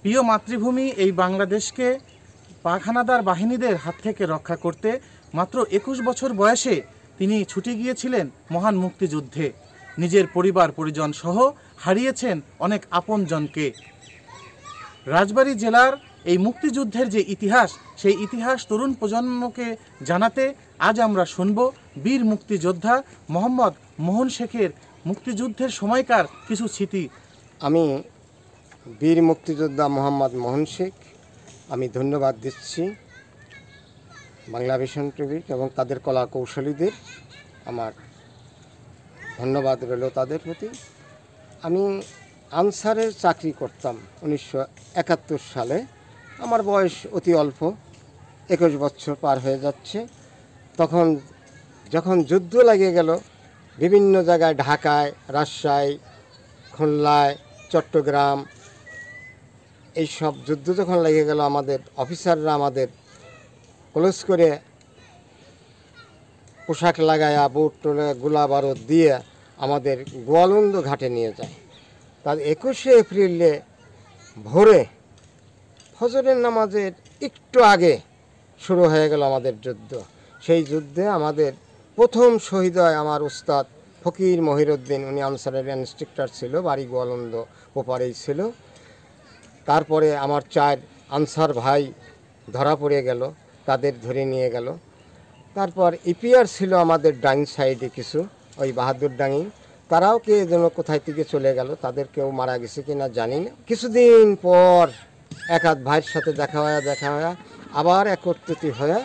প্রিয় মাতৃভূমি এই বাংলাদেশকে পাখানাদার বাহিনীদের হাত থেকে রক্ষা করতে মাত্র 21 বছর বয়সে তিনি ছুটে গিয়েছিলেন মহান মুক্তিযুদ্ধে। নিজের পরিবার পরিজন সহ হারিয়েছেন অনেক আপনজনকে। রাজবাড়ী জেলার এই মুক্তিযুদ্ধের যে ইতিহাস, সেই ইতিহাস তরুণ প্রজন্মকে জানাতে আজ আমরা শুনব বীর মুক্তিযোদ্ধা মোহাম্মদ মোহন শেখের মুক্তিযুদ্ধের সময়কার কিছু স্মৃতি। আমি বীর মুক্তিযোদ্ধা মোহাম্মদ মোহন শেখ, আমি ধন্যবাদ দিচ্ছি বাংলা ভিশন টিভি এবং তাদের কলা কৌশলীদের। আমার ধন্যবাদ রইল তাদের প্রতি। আমি আনসারের চাকরি করতাম 1971 সালে। আমার বয়স অতি অল্প, 21 বছর পার হয়ে যাচ্ছে। তখন যখন যুদ্ধ লেগে গেল বিভিন্ন জায়গায়, ঢাকায়, রাজশাহী, খুলনায়, চট্টগ্রাম, এই সব যুদ্ধ যখন লেগে গেল, আমাদের অফিসাররা আমাদের ক্লোজ করে পোশাক লাগায়া, বুট গোলা বারুদ দিয়ে আমাদের গোয়ালন্দ ঘাটে নিয়ে যায়। তার 21শে এপ্রিলে ভোরে ফজরের নামাজের একটু আগে শুরু হয়ে গেল আমাদের যুদ্ধ। সেই যুদ্ধে আমাদের প্রথম শহীদ হয় আমার উস্তাদ ফকির মহিরুদ্দিন। উনি আনসারের ইনস্ট্রাক্টর ছিল, বাড়ি গোয়ালন্দ ওপারেই ছিল। তারপরে আমার 4 আনসার ভাই ধরা পড়ে গেল, তাদের ধরে নিয়ে গেল। তারপর ইপিআর ছিল আমাদের ডাইন সাইডে কিছু, ওই বাহাদুর ডাঙ্গি, তারাও কে যেন কোথায় থেকে চলে গেল, তাদের কেউ মারা গেছে কিনা জানি না। কিছুদিন পর এক আধ ভাইয়ের সাথে দেখা হয় আবার একত্রিত হয়ে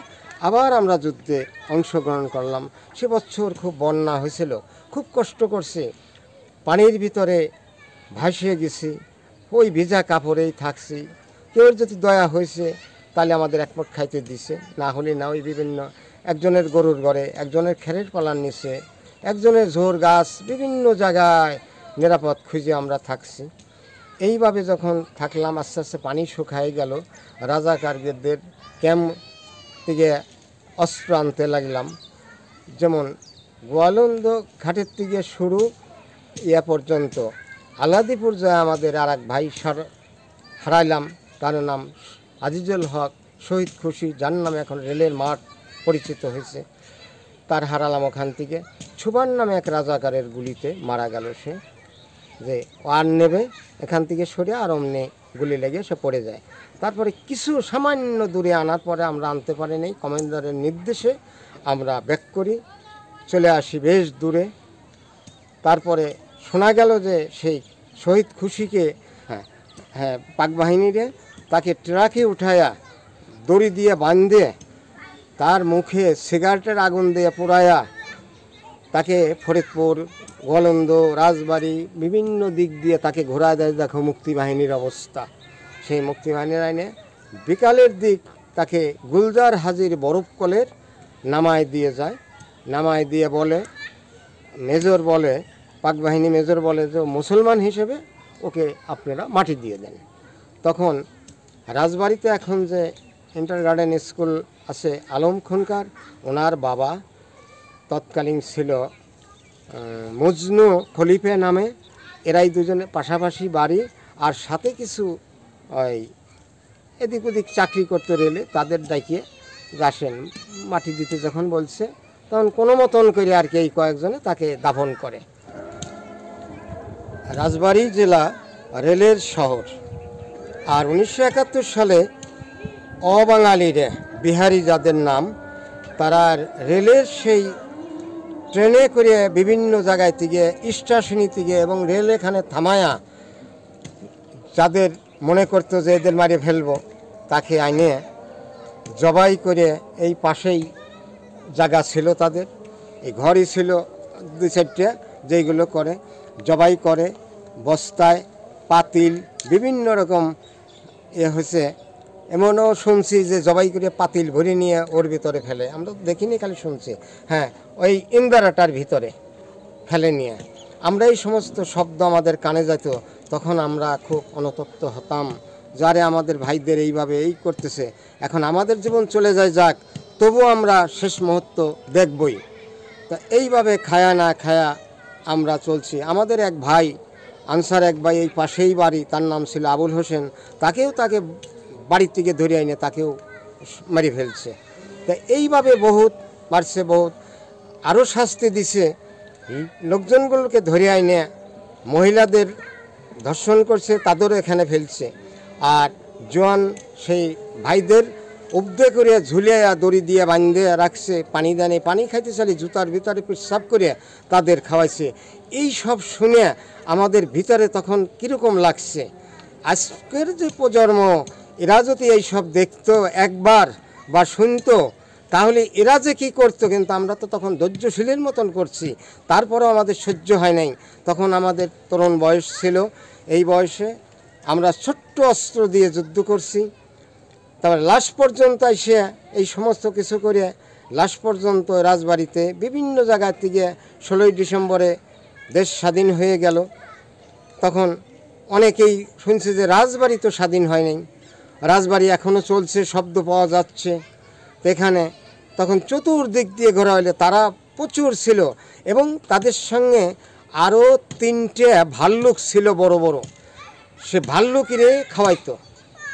আবার আমরা যুদ্ধে অংশগ্রহণ করলাম। সে বছর খুব বন্যা হয়েছিল, খুব কষ্ট করছে, পানির ভিতরে ভাসিয়ে গেছি, ওই ভিজা কাপড়েই থাকছি। কেউ যদি দয়া হয়েছে তাহলে আমাদের এক মুঠ খাইতে দিছে, না হলে না। ওই বিভিন্ন একজনের গরুর ঘরে, একজনের খেরের পালার নিচে, একজনের ঝোর গাছ, বিভিন্ন জায়গায় নিরাপদ খুঁজে আমরা থাকছি। এইভাবে যখন থাকলাম, আস্তে আস্তে পানি শুকায় গেল, রাজাকারদের ক্যাম্প থেকে অস্ত্র আনতে লাগলাম। যেমন গোয়ালন্দ ঘাটের থেকে শুরু ইয়া পর্যন্ত আলাদিপুর যায় আমাদের আর এক ভাই হারাইলাম, তার নাম আজিজুল হক, শহীদ খুশি, যার নামে এখন রেলের মাঠ পরিচিত হয়েছে। তার হারালাম ওখান থেকে। ছুবার নামে এক রাজাকারের গুলিতে মারা গেল সে, যে আর নেবে এখান থেকে সরে, আর অমনি গুলি লেগে সে পড়ে যায়। তারপরে কিছু সামান্য দূরে আনার পরে আমরা আনতে পারি নাই, কমান্ডারের নির্দেশে আমরা ব্যাক করি, চলে আসি বেশ দূরে। তারপরে শোনা গেল যে সেই শহীদ খুশিকে পাক বাহিনীরে তাকে ট্রাকে উঠায়া দড়ি দিয়ে বাঁধে তার মুখে সিগারেটের আগুন দিয়ে পোড়ায়া তাকে ফরিদপুর, গোয়ালন্দ, রাজবাড়ি বিভিন্ন দিক দিয়ে তাকে ঘোরা দেয়। দেখো মুক্তিবাহিনীর অবস্থা। সেই মুক্তিবাহিনীর আইনে বিকালের দিক তাকে গুলজার হাজির বরফকলের নামায় দিয়ে যায়। নামায় দিয়ে বলে, মেজর বলে, পাক বাহিনী মেজর বলে যে মুসলমান হিসেবে ওকে আপনারা মাটি দিয়ে দেন। তখন রাজবাড়িতে এখন যে ইন্টার গার্ডেন স্কুল আছে আলম খুনকার, ওনার বাবা তৎকালীন ছিল মজনু খলিফে নামে। এরাই দুজনে পাশাপাশি বাড়ি, আর সাথে কিছু ওই এদিক ওদিক চাকরি করতে রেলে, তাদের ডাকিয়ে গাছেন মাটি দিতে যখন বলছে, তখন কোনো মতন করে আর কি এই কয়েকজনে তাকে দাফন করে। রাজবাড়ী জেলা রেলের শহর। আর 1971 সালে অবাঙালিরা, বিহারি যাদের নাম, তারা রেলের সেই ট্রেনে করে বিভিন্ন জায়গায় থেকে, স্টেশনি থেকে এবং রেল এখানে থামায়া যাদের মনে করতো যে এদের মারিয়ে ফেলবো, তাকে আইনে জবাই করে, এই পাশেই জায়গা ছিল তাদের, এই ঘরই ছিল 2-4টা, যেইগুলো করে জবাই করে, বস্তায় পাতিল বিভিন্ন রকম হয়েছে। এমনও শুনছি যে জবাই করে পাতিল ভরে নিয়ে ওর ভিতরে ফেলে, আমরা দেখিনি, খালি শুনছি। হ্যাঁ, ওই ইন্দারাটার ভিতরে ফেলে নিয়ে। আমরা এই সমস্ত শব্দ আমাদের কানে যেত, তখন আমরা খুব অনুতপ্ত হতাম, যারে আমাদের ভাইদের এইভাবে এই করতেছে। এখন আমাদের জীবন চলে যায় যাক, তবু আমরা শেষ মুহূর্ত দেখবই। তা এইভাবে খায়া না খায়া আমরা চলছি। আমাদের এক ভাই আনসার এক ভাই এই পাশেই বাড়ি, তার নাম ছিল আবুল হোসেন, তাকে বাড়ির থেকে ধরে আইনে তাকেও মেরে ফেলছে। তা এইভাবে বহুত মারছে, বহুত আরও শাস্তি দিছে। লোকজনগুলোকে ধরে আইনে মহিলাদের ধর্ষণ করছে, তাদেরও এখানে ফেলছে। আর জোয়ান সেই ভাইদের উদ্দে করে ঝুলিয়া দড়ি দিয়ে বাঁধে রাখছে, পানি দানে পানি খাইতে চালি জুতার ভিতরে পেশাব করে তাদের খাওয়াইছে। এই সব শুনে আমাদের ভিতরে তখন কীরকম লাগছে, আজকের যে প্রজন্ম এরা যদি এই সব দেখতো একবার বা শুনতো তাহলে এরা যে কী করতো। কিন্তু আমরা তো তখন ধৈর্যশীলের মতন করছি, তারপরেও আমাদের সহ্য হয় নাই। তখন আমাদের তরুণ বয়স ছিল, এই বয়সে আমরা ছোট্ট অস্ত্র দিয়ে যুদ্ধ করছি। তারপরে লাশ পর্যন্ত এসে এই সমস্ত কিছু করে লাশ পর্যন্ত রাজবাড়িতে বিভিন্ন জায়গা থেকে 16ই ডিসেম্বরে দেশ স্বাধীন হয়ে গেল। তখন অনেকেই শুনছে যে রাজবাড়ি তো স্বাধীন হয় নাই, রাজবাড়ি এখনও চলছে, শব্দ পাওয়া যাচ্ছে। তো এখানে তখন চতুর্দিক দিয়ে ঘোরা হলে তারা প্রচুর ছিল এবং তাদের সঙ্গে আরও 3টে ভাল্লুক ছিল বড় বড়। সে ভাল্লুকিরে খাওয়াইতো,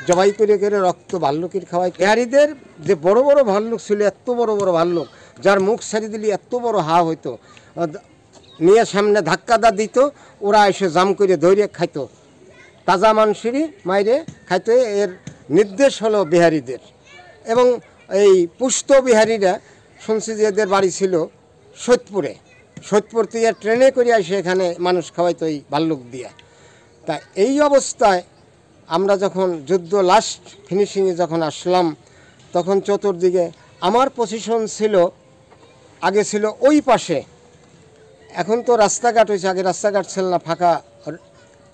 জবাই করে করে রক্ত ভাল্লুকির খাওয়াইতো। বিহারীদের যে বড় বড় ভাল্লুক ছিল, এত বড় বড় ভাল্লুক যার মুখ ছাড়ি দিলে এত বড় হা হইতো, নিয়ে সামনে ধাক্কা দিত, ওরা এসে জাম করে ধরে খাইতো, তাজা মানুষেরই মাইরে খাইতো। এর নির্দেশ হলো বিহারীদের। এবং এই পুষ্ট বিহারীরা শুনছি যে এদের বাড়ি ছিল সৈয়দপুর থেকে ট্রেনে করে এসে এখানে মানুষ খাওয়াইতো এই ভাল্লুক দিয়ে। তা এই অবস্থায় আমরা যখন যুদ্ধ লাস্ট ফিনিশিংয়ে যখন আসলাম, তখন চতুর্দিকে আমার পজিশন ছিল, আগে ছিল ওই পাশে, এখন তো রাস্তাঘাট হয়েছে, আগে রাস্তাঘাট ছিল না, ফাঁকা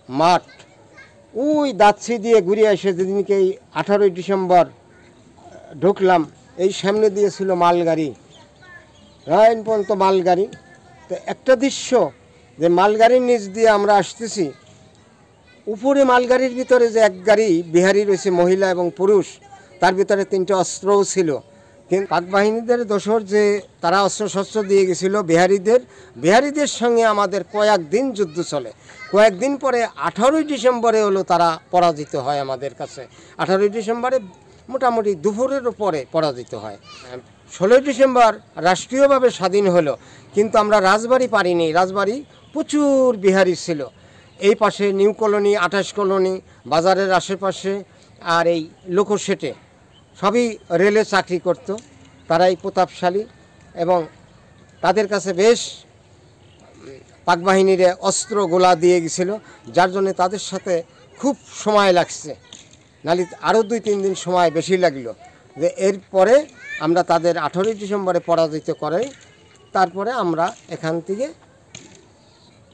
মাঠ। ওই দাচ্ছি দিয়ে ঘুরে এসে যেদিনকে এই 18ই ডিসেম্বর ঢুকলাম, এই সামনে দিয়ে ছিল মালগাড়ি, রাইন পর্যন্ত মালগাড়ি। তো একটা দৃশ্য যে মালগাড়ির নিচ দিয়ে আমরা আসতেছি, উপরে মালগাড়ির ভিতরে যে এক গাড়ি বিহারি রয়েছে, মহিলা এবং পুরুষ, তার ভিতরে 3টে অস্ত্রও ছিল। কিন্তু পাক বাহিনীদের দোসর যে তারা অস্ত্রশস্ত্র দিয়ে গেছিল বিহারিদের সঙ্গে আমাদের কয়েকদিন যুদ্ধ চলে। কয়েকদিন পরে 18ই ডিসেম্বরে হলো তারা পরাজিত হয় আমাদের কাছে। 18ই ডিসেম্বরে মোটামুটি দুপুরের পরে পরাজিত হয়। 16ই ডিসেম্বর রাষ্ট্রীয়ভাবে স্বাধীন হলো, কিন্তু আমরা রাজবাড়ি পারিনি। রাজবাড়ি প্রচুর বিহারি ছিল, এই পাশে নিউ কলোনি, 28 কলোনি, বাজারের আশেপাশে, আর এই লোকোশেটে সবই রেলে চাকরি করত। তারাই প্রতাপশালী এবং তাদের কাছে বেশ পাকবাহিনীর অস্ত্র গোলা দিয়ে গেছিল, যার জন্য তাদের সাথে খুব সময় লাগছে, নালি আরও 2-3 দিন সময় বেশি লাগলো। যে এরপরে আমরা তাদের 18ই ডিসেম্বরে পরাজিত করে তারপরে আমরা এখান থেকে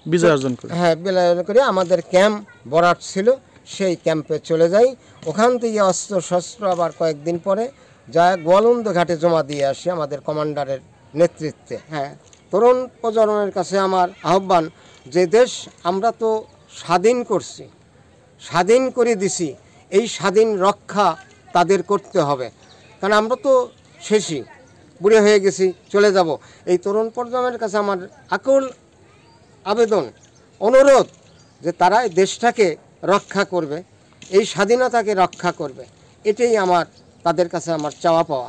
বিজয় অর্জন করি। হ্যাঁ, বিজয় অর্জন করে আমাদের ক্যাম্প বরাট ছিল, সেই ক্যাম্পে চলে যাই। ওখান থেকে অস্ত্র শস্ত্র আবার কয়েকদিন পরে যা গোয়ালন্দ ঘাটে জমা দিয়ে আসি আমাদের কমান্ডারের নেতৃত্বে। হ্যাঁ, তরুণ প্রজন্মের কাছে আমার আহ্বান, যে দেশ আমরা তো স্বাধীন করছি, স্বাধীন করে দিছি, এই স্বাধীন রক্ষা তাদের করতে হবে। কারণ আমরা তো শেষই, বুড়ে হয়ে গেছি, চলে যাব। এই তরুণ প্রজন্মের কাছে আমার আকুল আবেদন, অনুরোধ যে তারা এই দেশটাকে রক্ষা করবে, এই স্বাধীনতাকে রক্ষা করবে। এটাই আমার তাদের কাছে আমার চাওয়া পাওয়া।